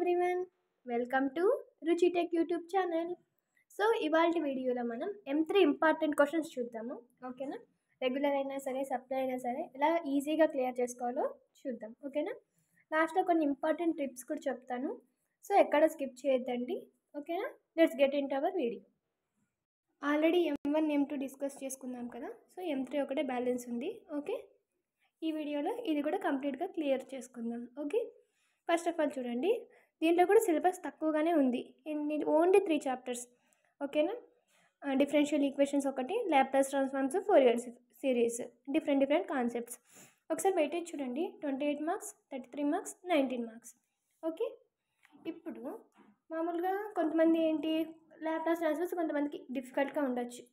Everyone, welcome to రుచి tech YouTube channel. So ఇవాళ వీడియోలో మనం M3 ఇంపార్టెంట్ క్వశ్చన్స్ చూద్దాము. ఓకేనా? రెగ్యులర్ అయినా సరే, సప్లై అయినా సరే ఎలా ఈజీగా క్లియర్ చేసుకోవాలో చూద్దాం. ఓకేనా? లాస్ట్లో కొన్ని ఇంపార్టెంట్ టిప్స్ కూడా చెప్తాను. సో ఎక్కడ స్కిప్ చేయొద్దండి. ఓకేనా? Let's get in to our video. Already M1 M2 discuss చేసుకున్నాం కదా. సో M3 ఒకటే బ్యాలెన్స్ ఉంది. ఓకే, ఈ వీడియోలో ఇది కూడా కంప్లీట్గా క్లియర్ చేసుకుందాం. ఓకే, ఫస్ట్ ఆఫ్ ఆల్ చూడండి, దీంట్లో కూడా సిలబస్ తక్కువగానే ఉంది. Only 3 chapters. ఓకేనా? డిఫరెన్షియల్ ఈక్వేషన్స్ ఒకటి, Laplace transforms, Fourier series, different concepts. ఒకసారి వెయిటేజ్ చూడండి, 28 మార్క్స్, 33 మార్క్స్, 19 మార్క్స్. ఓకే, ఇప్పుడు మామూలుగా కొంతమంది ఏంటి, లాప్లాస్ ట్రాన్స్ఫార్మ్స్ కొంతమందికి డిఫికల్ట్గా ఉండొచ్చు,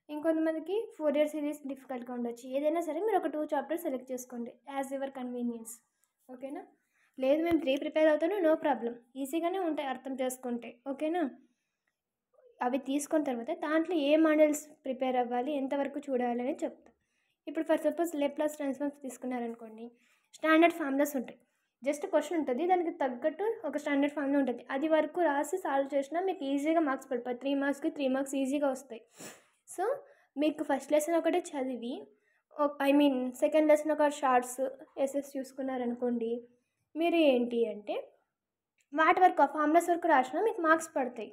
ఇంకొంతమందికి ఫోరియర్ సిరీస్ డిఫికల్ట్గా ఉండొచ్చు. ఏదైనా సరే మీరు ఒక 2 చాప్టర్స్ సెలెక్ట్ చేసుకోండి యాజ్ యువర్ కన్వీనియన్స్. ఓకేనా? లేదు మేము 3 ప్రిపేర్ అవుతాను, నో ప్రాబ్లం, ఈజీగానే ఉంటాయి అర్థం చేసుకుంటే. ఓకేనా? అవి తీసుకున్న తర్వాత దాంట్లో ఏ మోడల్స్ ప్రిపేర్ అవ్వాలి, ఎంతవరకు చూడాలి అని చెప్తాం. ఇప్పుడు ఫర్ సపోజ్ లాప్లాస్ ట్రాన్స్ఫార్మ్స్ తీసుకున్నారనుకోండి, స్టాండర్డ్ ఫార్ములాస్ ఉంటాయి. జస్ట్ క్వశ్చన్ ఉంటుంది, దానికి తగ్గట్టు ఒక స్టాండర్డ్ ఫార్ములా ఉంటుంది. అది వరకు రాసి సాల్వ్ చేసినా మీకు ఈజీగా మార్క్స్ పడిపోయి 3 మార్క్స్కి 3 మార్క్స్ ఈజీగా వస్తాయి. సో మీకు ఫస్ట్ లెసన్ ఒకటే చదివి, సెకండ్ లెసన్ ఒక షార్ట్స్ ఎస్ఎస్ చూసుకున్నారనుకోండి, మీరు ఏంటి అంటే వాటి వరకు ఆ ఫార్ములాస్ వరకు రాసినా మీకు మార్క్స్ పడతాయి.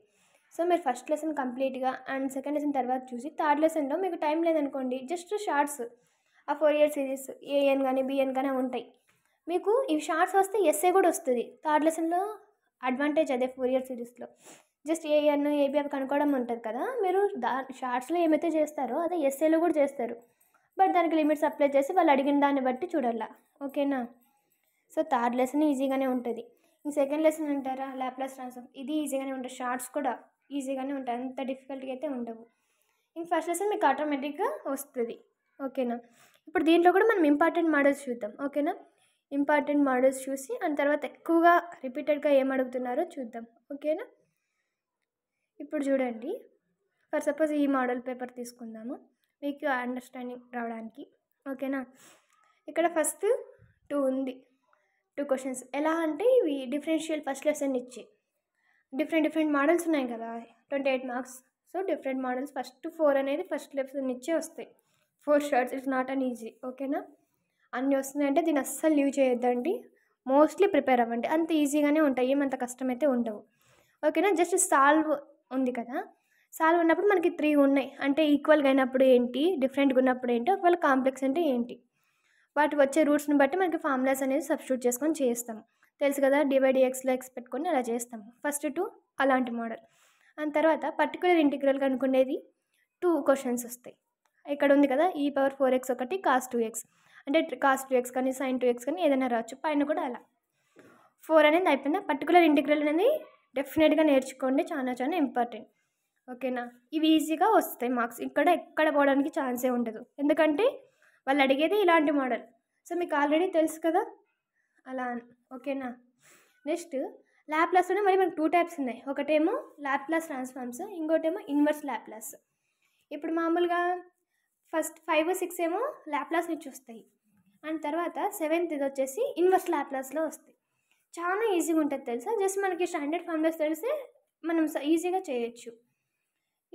సో మీరు ఫస్ట్ లెసన్ కంప్లీట్గా అండ్ సెకండ్ లెసన్ తర్వాత చూసి థర్డ్ లెసన్లో మీకు టైం లేదనుకోండి, జస్ట్ షార్ట్స్ ఆ ఫోరియర్ సిరీస్ ఏఎన్ కానీ బిఎన్ కానీ ఉంటాయి. మీకు ఇవి షార్ట్స్ వస్తే ఎస్ఏ కూడా వస్తుంది. థర్డ్ లెసన్లో అడ్వాంటేజ్ అదే, ఫోరియర్ సిరీస్లో జస్ట్ ఏఎన్ ఏబి అవి కనుక్కోవడం ఉంటుంది కదా. మీరు షార్ట్స్లో ఏమైతే చేస్తారో అదే ఎస్ఏలో కూడా చేస్తారు, బట్ దానికి లిమిట్స్ అప్లై చేసి వాళ్ళు అడిగిన దాన్ని బట్టి చూడాలా. ఓకేనా? సో థర్డ్ లెసన్ ఈజీగానే ఉంటుంది. ఈ సెకండ్ లెసన్ అంటారా, లాప్లాస్ ట్రాన్స్ఫార్మ్, ఇది ఈజీగానే ఉంటుంది. షార్ట్స్ కూడా ఈజీగానే ఉంటాయి, అంత డిఫికల్ట్గా అయితే ఉండవు. ఇంక ఫస్ట్ లెసన్ మీకు ఆటోమేటిక్గా వస్తుంది. ఓకేనా? ఇప్పుడు దీంట్లో కూడా మనం ఇంపార్టెంట్ మోడల్స్ చూద్దాం. ఓకేనా? ఇంపార్టెంట్ మోడల్స్ చూసి అండ్ తర్వాత ఎక్కువగా రిపీటెడ్గా ఏం అడుగుతున్నారో చూద్దాం. ఓకేనా? ఇప్పుడు చూడండి, ఫర్ సపోజ్ ఈ మోడల్ పేపర్ తీసుకుందాము మీకు అండర్స్టాండింగ్ రావడానికి. ఓకేనా? ఇక్కడ ఫస్ట్ 2 ఉంది, 2 క్వశ్చన్స్. ఎలా అంటే ఇవి డిఫరెన్షియల్ ఫస్ట్ లెసన్ ఇచ్చి డిఫరెంట్ మోడల్స్ ఉన్నాయి కదా, 28 marks. So different models first 4 అనేది ఫస్ట్ లెసన్ ఇచ్చే వస్తాయి. 4 shorts, it's not an easy. ఓకేనా? అన్నీ వస్తున్నాయంటే దీన్ని అస్సలు లీవ్ చేయొద్దండి, మోస్ట్లీ ప్రిపేర్ అవ్వండి. అంత ఈజీగానే ఉంటాయి, ఏమంత కష్టమైతే ఉండవు. ఓకేనా? జస్ట్ సాల్వ్ ఉంది కదా, సాల్వ్ ఉన్నప్పుడు మనకి 3 ఉన్నాయి అంటే ఈక్వల్గా అయినప్పుడు ఏంటి, డిఫరెంట్గా ఉన్నప్పుడు ఏంటి, ఒకవేళ కాంప్లెక్స్ అంటే ఏంటి, వాటి వచ్చే రూట్స్ని బట్టి మనకి ఫార్ములాస్ అనేది సబ్స్టిట్యూట్ చేసుకొని చేస్తాము. తెలుసు కదా, డివైడ్ ఎక్స్లో ఎక్స్ పెట్టుకొని అలా చేస్తాము. ఫస్ట్ 2 అలాంటి మోడల్. అండ్ తర్వాత పర్టికులర్ ఇంటిగ్రల్ కనుక్కునేది 2 క్వశ్చన్స్ వస్తాయి. ఇక్కడ ఉంది కదా e⁴x ఒకటి, cos 2x అంటే cos 2x కానీ sin 2x కానీ ఏదైనా రావచ్చు. పైన కూడా అలా 4 అనేది అయిపోయిందా. పర్టికులర్ ఇంటిగ్రల్ అనేది డెఫినెట్గా నేర్చుకోండి, చాలా ఇంపార్టెంట్. ఓకేనా? ఇవి ఈజీగా వస్తాయి మార్క్స్, ఎక్కడ పోవడానికి ఛాన్సే ఉండదు, ఎందుకంటే వాళ్ళు అడిగేది ఇలాంటి మోడల్. సో మీకు ఆల్రెడీ తెలుసు కదా అలా. ఓకేనా? నెక్స్ట్ లాప్లాస్లోనే మరి మనకు 2 టైప్స్ ఉన్నాయి. ఒకటేమో లాప్లాస్ ట్రాన్స్ఫార్మ్స్, ఇంకోటేమో ఇన్వర్స్ లాప్లాస్. ఇప్పుడు మామూలుగా ఫస్ట్ 5, 6 ఏమో లాప్లాస్ నుంచి వస్తాయి, అండ్ తర్వాత 7th ఇది వచ్చేసి ఇన్వర్స్ లాప్లాస్లో వస్తాయి. చాలా ఈజీగా ఉంటుంది తెలుసా, జస్ట్ మనకి స్టాండర్డ్ ఫార్ములాస్ తెలిస్తే మనం ఈజీగా చేయొచ్చు.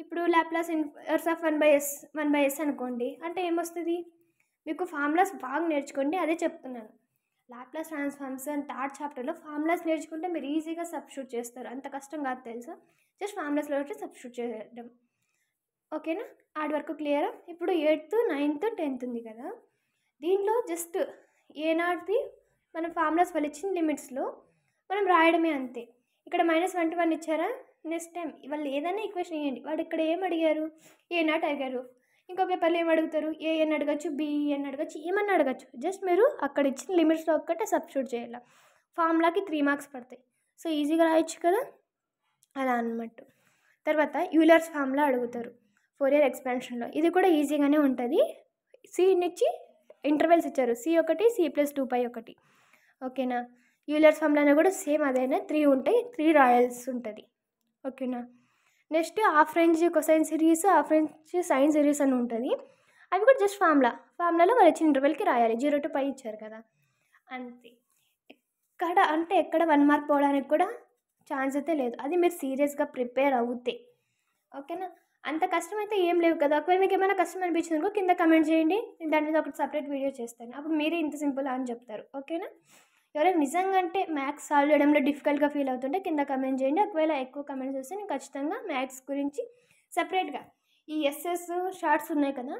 ఇప్పుడు లాప్లాస్ ఇన్వర్స్ ఆఫ్ 1/s అనుకోండి, అంటే ఏమొస్తుంది, మీకు ఫార్ములాస్ బాగా నేర్చుకోండి, అదే చెప్తున్నాను. లాప్లాస్ ట్రాన్స్ఫార్మ్స్ అండ్ థర్డ్ చాప్టర్లో ఫార్ములాస్ నేర్చుకుంటే మీరు ఈజీగా సబ్స్టిట్యూట్ చేస్తారు, అంత కష్టం కాదు తెలుసా, జస్ట్ ఫార్ములాస్లో వచ్చి సబ్స్టిట్యూట్ చేయడం. ఓకేనా? ఆడి వరకు క్లియరా? ఇప్పుడు 8th, 9th, 10th ఉంది కదా, దీంట్లో జస్ట్ ఏనాటిది మనం ఫార్ములాస్ వాళ్ళు ఇచ్చిన లిమిట్స్లో మనం రాయడమే అంతే. ఇక్కడ -1 to 1 ఇచ్చారా, నెక్స్ట్ టైం వాళ్ళు ఏదైనా ఈక్వేషన్ వేయండి, వాడు ఇక్కడ ఏం అడిగారు, ఏనాటి అడిగారు, ఇంకో పేపర్లో ఏం అడుగుతారు, ఏఎన్ అడగచ్చు, బిఎన్ అడగచ్చు, ఏమన్నా అడగచ్చు. జస్ట్ మీరు అక్కడ ఇచ్చిన లిమిట్స్లో ఒక్కటే సబ్స్టిట్యూట్ చేయాలి. ఫార్ములాకి 3 మార్క్స్ పడతాయి. సో ఈజీగా రాయొచ్చు కదా, అలా అన్నమాట. తర్వాత యూలర్స్ ఫార్ములా అడుగుతారు ఫోరియర్ ఎక్స్పాన్షన్లో, ఇది కూడా ఈజీగానే ఉంటుంది. సినిచ్చి ఇంటర్వెల్స్ ఇచ్చారు, C1, C+2π ఒకటి. ఓకేనా? యూలర్స్ ఫార్ములా కూడా సేమ్ అదైనా 3 ఉంటాయి, 3 రాయాల్సి ఉంటుంది. ఓకేనా? Next half range cosine series, half range sine series అని ఉంటుంది. అవి కూడా జస్ట్ ఫార్ములాలో వాళ్ళు ఇచ్చిన ఇంటర్వెల్కి రాయాలి. 0 to π ఇచ్చారు కదా, అంతే. ఎక్కడ అంటే ఎక్కడ 1 మార్క్ పోవడానికి కూడా ఛాన్స్ అయితే లేదు. అది మీరు సీరియస్గా ప్రిపేర్ అవుతే. ఓకేనా? అంత కష్టమైతే ఏం లేవు కదా. ఒకవేళ మీకు ఏమైనా కష్టం అనిపించిందనుకో కింద కమెంట్ చేయండి. నేను దాని మీద ఒకటి సపరేట్ వీడియో చేస్తాను. అప్పుడు మీరే ఇంత సింపుల్ అని చెప్తారు. ఓకేనా? ఎవరైనా నిజంగా అంటే మ్యాథ్స్ సాల్వ్ చేయడంలో డిఫికల్ట్గా ఫీల్ అవుతుంటే కింద కమెంట్ చేయండి. ఒకవేళ ఎక్కువ కమెంట్స్ వస్తే నేను ఖచ్చితంగా మ్యాథ్స్ గురించి సపరేట్గా ఈ ఎస్ఎస్ షార్ట్స్ ఉన్నాయి కదా,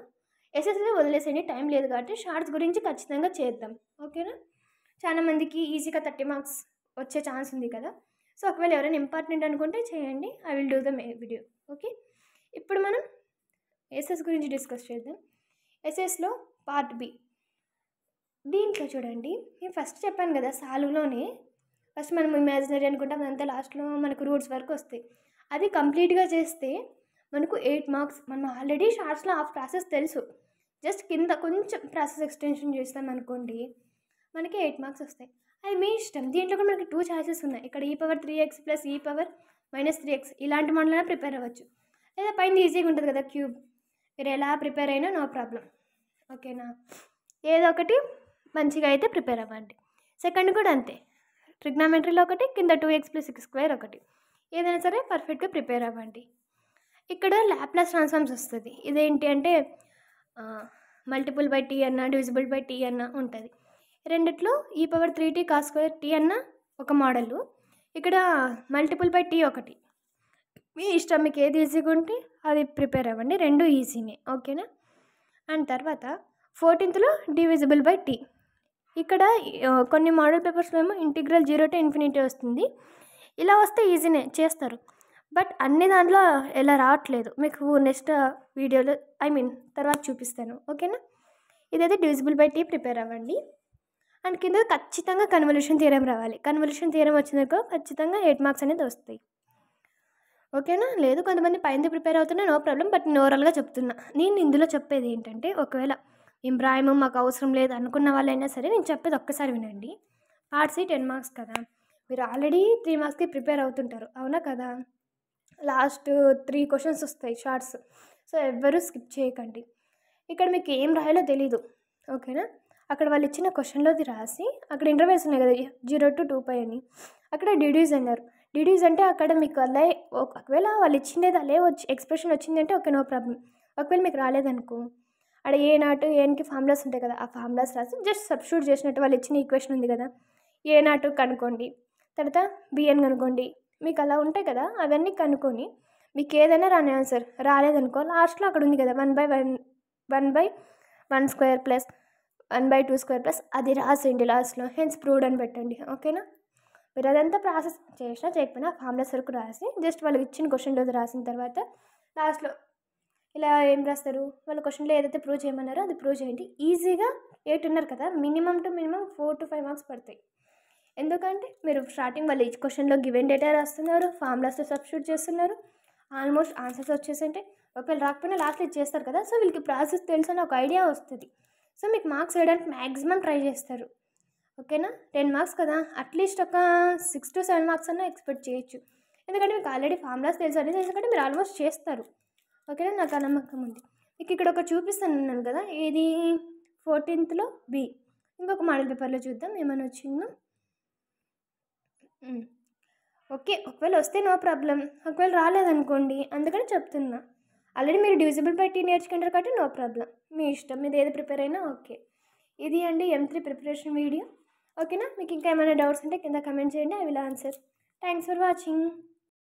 ఎస్ఎస్లో వదిలేసేయండి, టైం లేదు కాబట్టి షార్ట్స్ గురించి ఖచ్చితంగా చేద్దాం. ఓకేనా? చాలా మందికి ఈజీగా 30 మార్క్స్ వచ్చే ఛాన్స్ ఉంది కదా. సో ఒకవేళ ఎవరైనా ఇంపార్టెంట్ అనుకుంటే చేయండి. I will do the video. Okay, ఇప్పుడు మనం ఎస్ఎస్ గురించి డిస్కస్ చేద్దాం. ఎస్ఎస్లో పార్ట్ బి. దీంట్లో చూడండి, నేను ఫస్ట్ చెప్పాను కదా సాల్వ్లోనే ఫస్ట్ మనం ఇమాజినరీ అనుకుంటాం, అదంతా లాస్ట్లో మనకు రూట్స్ వరకు వస్తాయి. అది కంప్లీట్గా చేస్తే మనకు 8 మార్క్స్. మనం ఆల్రెడీ షార్ట్స్లో హాఫ్ ప్రాసెస్ తెలుసు, జస్ట్ కింద కొంచెం ప్రాసెస్ ఎక్స్టెన్షన్ చేస్తాం అనుకోండి, మనకి 8 మార్క్స్ వస్తాయి. అది మీ ఇష్టం. దీంట్లో కూడా మనకి 2 ఛాయిసెస్ ఉన్నాయి. ఇక్కడ e⁻3x + e⁻−3x ఇలాంటి మోడల్ ప్రిపేర్ అవ్వచ్చు, లేదా పైన ఈజీగా ఉంటుంది కదా క్యూబ్. మీరు ఎలా ప్రిపేర్ అయినా నో ప్రాబ్లం. ఓకేనా? ఏదో ఒకటి మంచిగా అయితే ప్రిపేర్ అవ్వండి. సెకండ్ కూడా అంతే, ట్రిగ్నామెట్రీలో ఒకటి, కింద 2x + x² ఒకటి. ఏదైనా సరే పర్ఫెక్ట్గా ప్రిపేర్ అవ్వండి. ఇక్కడ లాప్లాస్ ట్రాన్స్ఫార్మ్స్ వస్తుంది. ఇదేంటి అంటే మల్టిపుల్ బై టీ అన్న, డివిజిబుల్ బై టీ అన్న ఉంటుంది. రెండిట్లో e⁻3t cos² అన్న ఒక మోడలు, ఇక్కడ మల్టిపుల్ బై టీ ఒకటి. మీ ఇష్టం, మీకు ఏది ఈజీగా ఉంటే అది ప్రిపేర్ అవ్వండి, రెండు ఈజీనే. ఓకేనా? అండ్ తర్వాత 14th డివిజిబుల్ బై టీ. ఇక్కడ కొన్ని మోడల్ పేపర్స్లో ఏమో ఇంటిగ్రల్ 0 to ∞ వస్తుంది. ఇలా వస్తే ఈజీనే చేస్తారు, బట్ అన్ని దాంట్లో ఎలా రావట్లేదు. మీకు నెక్స్ట్ వీడియోలో తర్వాత చూపిస్తాను. ఓకేనా? ఇదైతే డివిజిబుల్ బై టీ ప్రిపేర్ అవ్వండి. అండ్ కింద ఖచ్చితంగా కన్వల్యూషన్ థియరం రావాలి. కన్వల్యూషన్ థియరం వచ్చిందనుకో ఖచ్చితంగా 8 మార్క్స్ అనేది వస్తాయి. ఓకేనా? లేదు కొంతమంది పైన ప్రిపేర్ అవుతున్నా నో ప్రాబ్లం, బట్ నేను ఓవరాల్గా చెప్తున్నా. నేను ఇందులో చెప్పేది ఏంటంటే, ఒకవేళ మేము రాయము మాకు అవసరం లేదు అనుకున్న వాళ్ళైనా సరే నేను చెప్పేది ఒక్కసారి వినండి. పార్ట్ సి 10 మార్క్స్ కదా, మీరు ఆల్రెడీ 3 మార్క్స్కి ప్రిపేర్ అవుతుంటారు, అవునా కదా. లాస్ట్ 3 క్వశ్చన్స్ వస్తాయి షార్ట్స్. సో ఎవ్వరూ స్కిప్ చేయకండి. ఇక్కడ మీకు ఏం రాయాలో తెలీదు. ఓకేనా? అక్కడ వాళ్ళు ఇచ్చిన క్వశ్చన్లోది రాసి, అక్కడ ఇంటర్వెల్స్ ఉన్నాయి కదా 0 to 2π అని, అక్కడ డిడ్యూస్ అన్నారు. డిడ్యూస్ అంటే అక్కడ మీకు అలా ఒకవేళ వాళ్ళు ఇచ్చిండేది అలే వచ్చి ఎక్స్ప్రెషన్ వచ్చిందంటే ఓకే నో ప్రాబ్లం. ఒకవేళ మీకు రాలేదనుకో, అక్కడ ఏ0 ఫార్ములాస్ ఉంటాయి కదా, ఆ ఫార్ములాస్ రాసి జస్ట్ సబ్స్టిట్యూట్ చేసినట్టు వాళ్ళు ఇచ్చిన ఈక్వేషన్ ఉంది కదా, ఏ0 కనుక్కోండి, తర్వాత బిఎన్ కనుక్కోండి. మీకు అలా ఉంటాయి కదా, అవన్నీ కనుక్కొని మీకు ఏదైనా రాని ఆన్సర్ రాలేదనుకో, లాస్ట్లో అక్కడ ఉంది కదా 1/1² + 1/2² అది రాసేయండి లాస్ట్లో. హెన్స్ ప్రూవ్డ్ అని పెట్టండి. ఓకేనా? మీరు అదంతా ప్రాసెస్ చేసినా చేయకపోయినా ఫార్ములాస్ వరకు రాసి జస్ట్ వాళ్ళకి ఇచ్చిన క్వశ్చన్లో రాసిన తర్వాత లాస్ట్లో ఇలా ఏం రాస్తారు, వాళ్ళ క్వశ్చన్లో ఏదైతే ప్రూవ్ చేయమన్నారో అది ప్రూవ్ చేయండి. ఈజీగా 8 ఉన్నారు కదా, మినిమం 4 to 5 మార్క్స్ పడతాయి. ఎందుకంటే మీరు స్టార్టింగ్ వాళ్ళు ఈ క్వశ్చన్లో గివెన్ డేటా రాస్తున్నారు, ఫార్ములాస్తో సబ్స్టిట్యూట్ చేస్తున్నారు, ఆల్మోస్ట్ ఆన్సర్స్ వచ్చేసింటే ఒకవేళ రాకపోయినా లాస్ట్లో చేస్తారు కదా. సో వీళ్ళకి ప్రాసెస్ తెలుసు అని ఒక ఐడియా వస్తుంది. సో మీకు మార్క్స్ వేయడానికి మ్యాక్సిమం ట్రై చేస్తారు. ఓకేనా? 10 మార్క్స్ కదా, అట్లీస్ట్ ఒక 6 to 7 మార్క్స్ అన్నా ఎక్స్పెక్ట్ చేయొచ్చు. ఎందుకంటే మీకు ఆల్రెడీ ఫార్ములాస్ తెలుసు అనేది, ఎందుకంటే మీరు ఆల్మోస్ట్ చేస్తారు. ఓకేనా? నాకు ఆ నమ్మకం ఉంది. మీకు ఇక్కడ ఒక చూపిస్తాను కదా, ఇది 14th బి. ఇంకొక మోడల్ పేపర్లో చూద్దాం ఏమైనా వచ్చిందో. ఓకే, ఒకవేళ వస్తే నో ప్రాబ్లం, ఒకవేళ రాలేదనుకోండి, అందుకని చెప్తున్నా. ఆల్రెడీ మీరు డివిజిబుల్ బై టీ నేర్చుకుంటారు కాబట్టి నో ప్రాబ్లం, మీ ఇష్టం, మీరు ఏది ప్రిపేర్ అయినా ఓకే. ఇది అండి M3 ప్రిపరేషన్ వీడియో. ఓకేనా? మీకు ఇంకా ఏమైనా డౌట్స్ ఉంటే కింద కమెంట్ చేయండి, I will answer. Thanks for watching.